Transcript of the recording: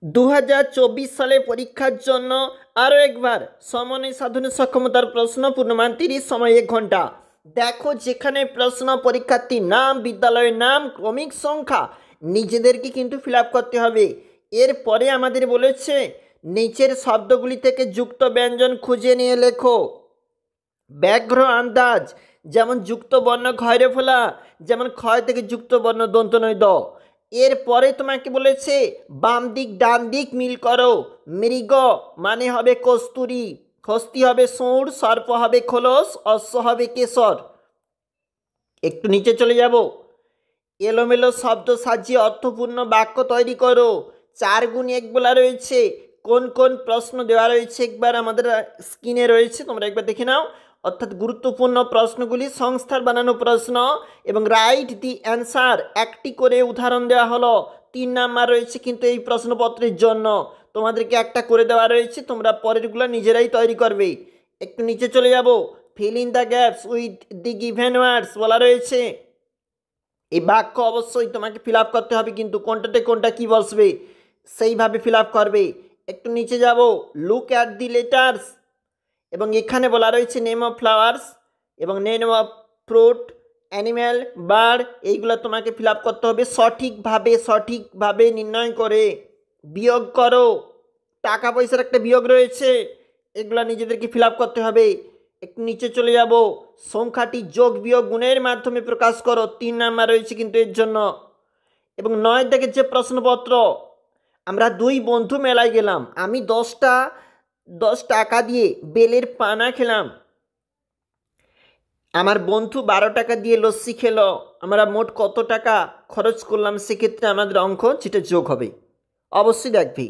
সালে পরীক্ষার জন্য আরও একবার সমন্বয় সাধনের সক্ষমতার প্রশ্ন, পূর্ণমান 30, সময় 1 ঘন্টা। দেখো, যেখানে প্রশ্ন, পরীক্ষার্থীর নাম, বিদ্যালয়ের নাম, ক্রমিক সংখ্যা নিজেদেরকে কিন্তু ফিল আপ করতে হবে। এরপরে আমাদের বলেছে নিচের শব্দগুলি থেকে যুক্ত ব্যঞ্জন খুঁজে নিয়ে লেখো। ব্যাঘ্র আন্দাজ, যেমন যুক্ত বর্ণ ক্ষয়রে ফেলা, যেমন ক্ষয় থেকে যুক্ত বর্ণ দন্ত নয় দ। এরপরে তোমাকে বলেছে বাম দিক ডান দিক মিল করো। মৃগ মানে হবে কস্তুরী, হস্তি হবে সুর, সর্প হবে খোলস, অশ্ব হবে কেশর। একটু নিচে চলে যাব। এলোমেলো শব্দ সাজিয়ে অর্থপূর্ণ বাক্য তৈরি করো। 4x1 বলা রয়েছে। কোন কোন প্রশ্ন দেওয়া রয়েছে একবার আমাদের স্ক্রিনে রয়েছে, তোমরা একবার দেখে নাও। অর্থাৎ গুরুত্বপূর্ণ প্রশ্নগুলি সংস্থার বানানো প্রশ্ন এবং রাইট দি অ্যান্সার, একটি করে উদাহরণ দেওয়া হলো। 3 নাম্বার রয়েছে কিন্তু এই প্রশ্নপত্রের জন্য, তোমাদেরকে একটা করে দেওয়া রয়েছে, তোমরা পরেরগুলো নিজেরাই তৈরি করবে। একটু নিচে চলে যাব। Fill in the gaps with the given words বলা রয়েছে। এই বাক্য অবশ্যই তোমাকে ফিল আপ করতে হবে, কিন্তু কোনটাতে কোনটা কি বসবে সেইভাবে ফিল আপ করবে। একটু নিচে যাব। লুক অ্যাট দি লেটার্স, এবং এখানে বলা রয়েছে নেম অফ ফ্লাওয়ার্স এবং name of fruit, animal, bird, এইগুলো তোমাকে ফিল আপ করতে হবে সঠিকভাবে নির্ণয় করে। বিয়োগ করো, টাকা পয়সার একটা বিয়োগ রয়েছে, এগুলো নিজেদেরকে ফিল আপ করতে হবে। একটু নিচে চলে যাব। সংখ্যাটি যোগ বিয়োগ গুণের মাধ্যমে প্রকাশ করো, 3 নাম্বার রয়েছে কিন্তু এর জন্য। এবং 9 থেকে যে প্রশ্নপত্র, আমরা 2 বন্ধু মেলায় গেলাম, আমি 10 টাকা দিয়ে বেলের পানা খেলাম, আমার বন্ধু 12 টাকা দিয়ে লস্যি খেলো, আমরা মোট কত টাকা খরচ করলাম, সেক্ষেত্রে আমাদের অঙ্ক যেটা যোগ হবে। অবশ্যই দেখবি।